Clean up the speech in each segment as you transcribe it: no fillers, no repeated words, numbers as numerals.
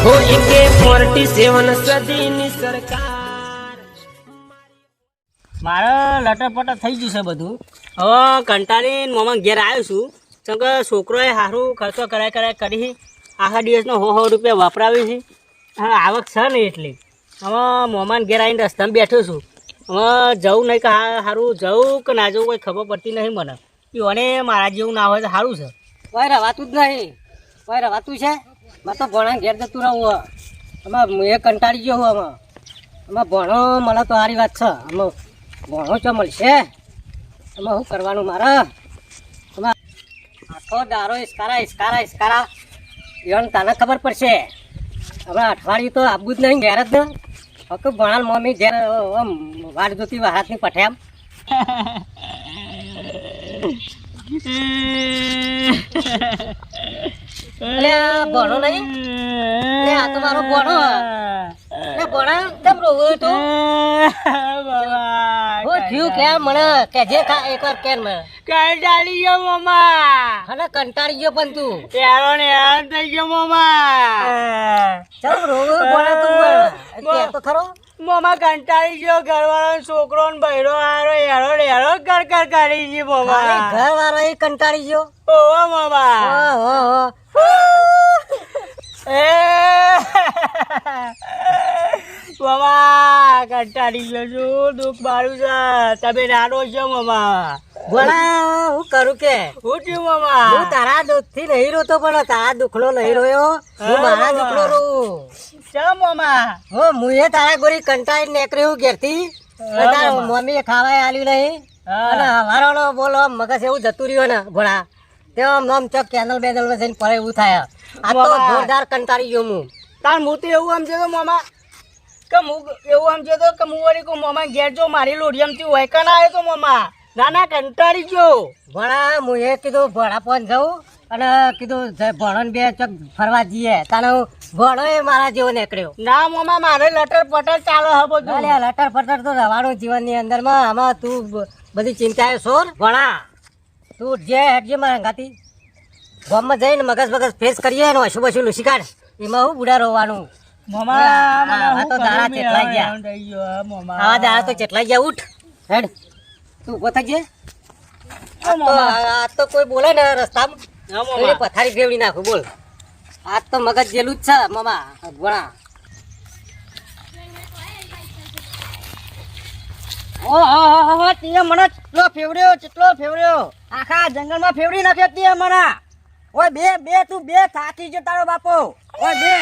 हो एके 47 સદીની સરકાર મારે લટરપટર થઈ ગયું છે બધું. હવે કંટાળીને મોમાં ઘેર આવ્યો છું. કેમ કે છોકરોએ સારું ખર્ચો કરાય કરી આખા દિવસનો 100 રૂપિયા વાપરાવી છે. હવે આવક છે ને એટલી હવે મોમાન ઘેર આવીને રસ્તામાં બેઠો છું. હવે જવું નહીં કે સારું જવું કે ના જવું કોઈ ખબર પડતી નહીં મને. એને મારા જેવું ના હોય તો સારું છે. કોઈ રવાતું જ નહીં, કોઈ રવાતું છે. મેં તો ભણા ઘેર જતું રહું. આમાં એ કંટાળી ગયો હું. આમાં ભણો મળે તો સારી વાત છે. આમાં ભણો ચો મળશે. આમાં શું કરવાનું મારે? આમાં આખો દારો ઇસ્કારા એને તને ખબર પડશે. હવે અઠવાડિયું તો આપવું જ નહીં ઘેર જ ને. હવે ભણાલ મમ્મી ઘેર વાટ જોતી હાથની પઠેમ. એટલે ભણો નહીં, આ તો મારો ભણો. ભણા કેમ રોવું તું? થયું કે મને કેજે એકવાર કેમ મને કંટાળી ગયો મોમા. અને કંટાળી ગયો પણ તું હેરાન થઈ ગયો મોમા. ચાલ રોવું ભણા તું કે તો ખરો. મોમા કંટાળી ગયો. ઘરવાળો છોકરો ને બૈરો હારો હેરો કર કરી ગયો મોમા. ઘર વાળો એ કંટાળી ગયો. ઓહો મોમા. મામા કંટાળી ગયો છું. દુઃખ મારું છે. તમે નાનો છો મામા. ભણા હું કરું કે હું થયું મામા? હું તારા દુઃખ થી નહીં રોતો પણ તારા દુઃખ નો નહીં રોયો. હું મારા દુઃખ નો રોઉં. ચમ મામા. હું એ તારા ગોરી કંટાળી નીકળ્યું ઘેર થી. મમ્મી ખાવા આલ્યું નહીં અને હવારો બોલો મગજ એવું જતું રહ્યું ને ભણા તેમ નોમ ચોક કેનલ બેનલ માં જઈને પડે એવું થાય. આ તો જોરદાર કંટાળી ગયો હું. તાર હું તો એવું સમજે તો મામા કે હું એવું સમજે તો કે હું વળી મામા ઘેર જો મારી લોઢિયામથી હોય કે ના આવ્યો તો મામા. ના કંટાળી ગયો. ભણા હું એ કીધું ભણા પણ જવું અને કીધું ભણો ને બે ચોક ફરવા જઈએ. તાને ભણો એ મારા જેવો નીકળ્યો. ના મામા મારે લટર પટર ચાલો હ બધું. લટર પટર તો રવાનું જીવન ની અંદર માં. આમાં તું બધી ચિંતા છોડ. ભણા તું જે હેઠજે મારા અંગાથી ગામમાં જઈને મગજ ફ્રેશ કરીએ ને હસું બસું લૂસી કાઢ. એમાં હું બુડા રોવાનું. મામા તો દાડા ચેટલાઈ ગયા. હા દાડા તો ચેટલાઈ ગયા. ઉઠ હેડ તું ઉભો થજે. આ તો કોઈ બોલે ને રસ્તામાં પથારી ફેવડી નાખું. બોલ આજ તો મગજ જેલું જ છે મામા ભણા. ઓહો તે મને ચેટલો ફેવડ્યો આખા જંગલમાં ફેવડી નાખ્યો તે મને. ઓય બે તું બે થાકી ગયો તારો બાપો. ઓય બે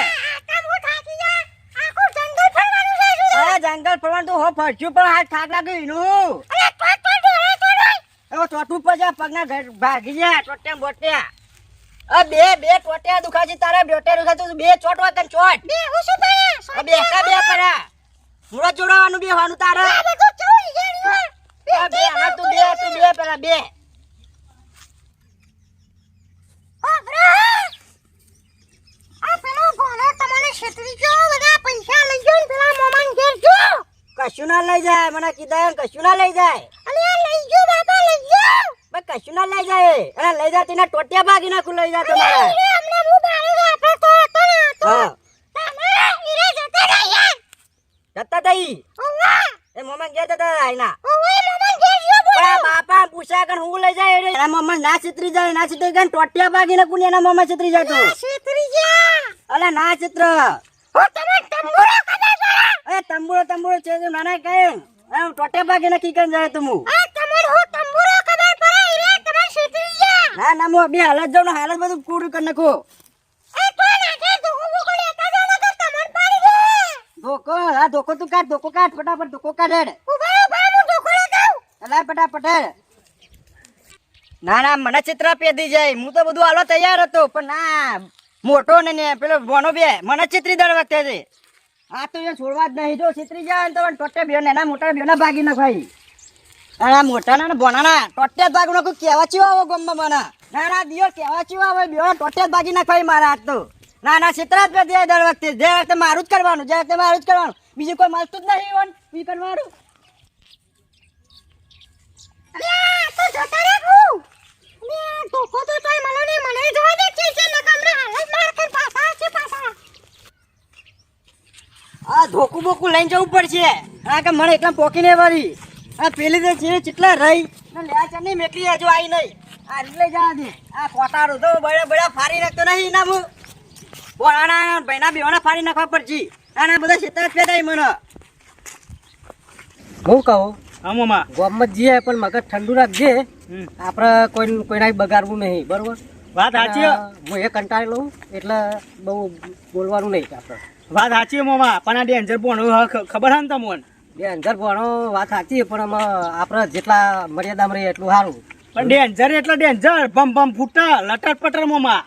જંગલ ફરવાનું તો હો ફરશું પણ હાથ થાક લાગ્યું એનું. ચોથું પર જા પગના ભાગી જાય ટોટ્યા બોટ્યા. બે ટોટ્યા દુખાજી તારા બેટે દુખાતું બે ચોટ વાગન ચોટ. બે પડા મુરત જોડાવાનું બે વાનું તારા. બે હા તું બે પેલા બે. કશું ના લઈ જાય મને કીધા. કશું ના લઈ જાય. કશું ના લઈ જાય. અને લઈ જાય તેના ટોટિયા ભાગી નાખું. લઈ જાય તમારા જતા તઈ એ મમ્મા ગયા જતા આઈના બાપા પૂછ્યા કે હું લઈ જાય. એના મમ્મા ના છેતરી જાય. ના છેતરી જાય ટોટિયા ભાગી નાખું. એના મમ્મા છેતરી જાય તો અલે ના ચિત્ર તંબુરો છે નાના કઈ ટોટે ભાગે નક્કી કરી જાય તું. ના મો બે હાલત જાવ ને હાલત બધું પૂરું કરી નાખો. ધોકો તું કાઢ ફટાફટ ધોકો કાઢ હેડ. ફટાફટ હેડ. ના મને ચિત્ર પેદી જાય. હું તો બધું હાલો તૈયાર હતો પણ ના મોટો ને પેલો ભણો બે મને ચિત્રી દર વખતે છે. આ તો એ છોડવા જ નહીં. જો ચિત્રી જાય તો ટોટે બે નાના મોટા બે ના ભાગી નાખાય. ના મોટા ના ભણાના ટોટે જ ભાગ નાખું. કેવા ચીવા આવો ગમમાં મને. ના દિયો કેવા ચીવા આવે બે ટોટે જ ભાગી નાખાય મારા હાથ તો. ના ચિત્ર જ પેદી દર વખતે. જે વખતે મારું જ કરવાનું. બીજું કોઈ મળતું જ નહીં. બી કરવાનું આ ધોકું બોકું લઈને જવું પડશે. હા કે મને એકલા પોકીને વાળી આ પેલી તો છે કેટલા રહી ને લે છે નહીં મેકલી હજુ આવી નહીં. આ રીત લઈ જવા દે. આ કોટારો તો બળે બળા ફાડી નાખતો નહીં ના હું બોલાના ભાઈના બેવાના ફાડી નાખવા પડશે. આના બધા છેતરા પેદાય મને. હું કહું હા મામા ગામમાં જઈએ પણ મગજ ઠંડુ રાખજે. આપણે કોઈના બગાડવું નહીં, બરોબર? વાત સાચી હે. હું એ કંટાળી લઉં એટલે બહુ બોલવાનું નહીં આપણે. વાત સાચી હે મામા, પણ આ ડેન્જર ભણવું ખબર હે ને તમને? બે અંજર ભણો વાત સાચી પણ આમાં આપણે જેટલા મર્યાદામાં રહીએ એટલું સારું. પણ ડેન્જર એટલે ડેન્જર, બમ બમ ફૂટા લટર પટર મામા.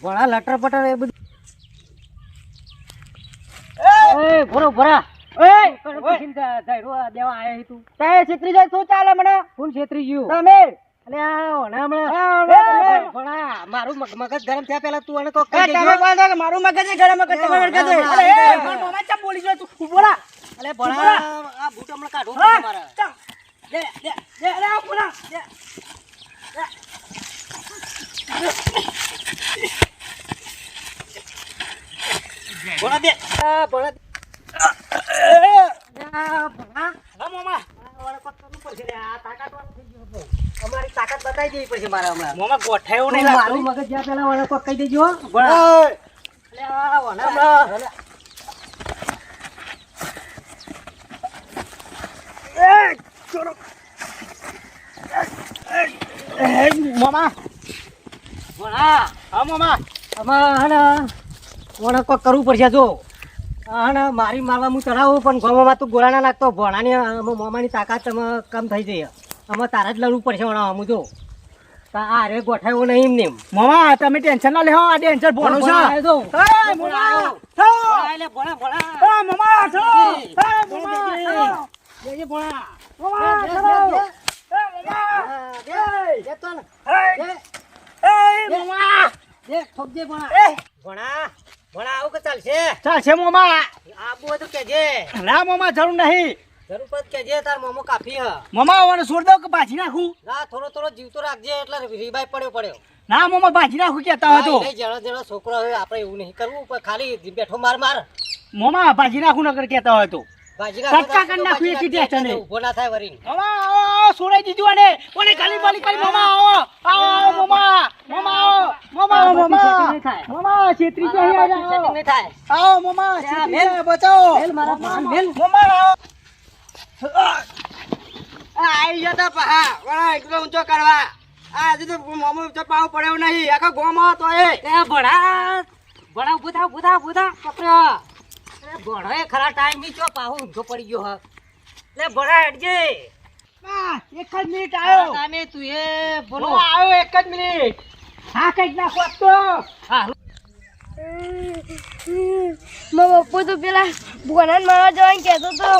ભણા લટર પટર એ બધું એ ભરો ભરા દેવા આયા તું તે છેતરી જાય શું ચાલે મને? કોણ છેતરી ગયું? તમે મારું મગજ ગરમ થયા પેલા તું અને કોક એ તમે બોલો કે મારું મગજ છે ગરમ મગજ તમે વળગા દે. અરે એ મામા ચા બોલી જાય તું બોલા. અલે ભણા આ બૂટ હમણાં કાઢો મારા. દે દે દે અરે આ બોલા દે. ભણા દે આ ભણા અમારી તાકાત બતાવી દેવી પડશે મારા હમણાં. મામા ગોઠાયું નહીં મારું લાગતું. મગજ જ્યાં પેલા વાળા કોક કહી દેજો. મામા હા મામા આમાં કોક કરવું પડશે. જો મારી મારવા હું ચડાવું પણ ગોમાં તું ગોળા ના નાખતો. ભણાની મામાની તાકાત કમ થઈ જઈએ. આમાં તારે જ લડવું પડશે. હું જો આ રે ગોઠાયો નહીં એમને એમ. મામા તમે ટેન્શન ના લેવો, આ ડેન્જર ભણો છે. ભણા આવ્યો જો. એ મામા ભણા એટલે ભણા ભણા. એ મામા છો એ મામા દેજે ભણા. મામા દે, છો દે, દે. એ મામા દે તો ને. એ મામા દે ઠોકજે ભણા. એ ભણા ભણા આવું કે ચાલશે? ચાલશે મામા. આબુ હોય તો કેજે. ના મામા જરૂર નહીં. જરૂર પડે તો કેજે. તાર મોમો કાફી હ. મામા આવવાનું છોડ દો કે ભાજી નાખું? ના થોડો થોડો જીવતો રાખજે એટલે રીબાઈ પડ્યો. ના મામા ભાજી નાખું કેતા હતો. નહીં, જણો જણો છોકરો હોય આપણે એવું નહીં કરવું પણ ખાલી બેઠો માર મામા ભાજી નાખું નકર કેતા હોય તો ભાજી કટકા કરી નાખું એકી ટેસ્ટ નહીં. ઉભો ના થાય વરીને. મામા આવો છોડાઈ દીધું અને ઓને ખાલી બાલી કરી મામા આવો આવો મામા મામા આવો મામા મામા મામા છેત્રી જાય સેટિંગ નહીં થાય. આવો મામા છેત્રી જાય બચાવો મેલ મારા માન મેલ. મામા આવો આઈ જતા પહા વળા એકલો ઊંચો કરવા. આ હજુ તો મોમો ઊંચો પાવ પડ્યો નહીં આખા ગોમાં તો એ એ ભણા ઉભો થા પકડ્યો. એ ભણો એ ખરા ટાઈમ ની ચો પાહુ ઊંધો પડી ગયો હ. લે ભણા હેડજે. એક જ મિનિટ આવ્યો તાને તું એ બોલો. મામા આવ્યો એક જ મિનિટ. હા કઈ નાખો તો હા મારા પપ્પા તો પેલા ભોનાને મારવા જવાનું કહેતો તો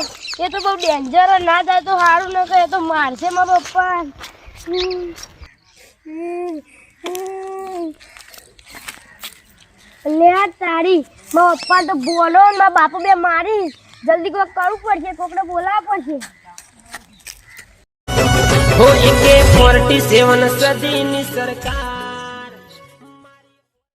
એ તો બહુ ડેન્જર ના જાય તો સારું ન કહે તો મારશે મારા પપ્પા. લે આ તારી મારા પપ્પા તો બોલો ને મારા બાપુ બે મારી જલ્દી કોઈક કરવું પડશે, કોકને બોલાવવા પડશે. हो AK-47 સદીની સરકાર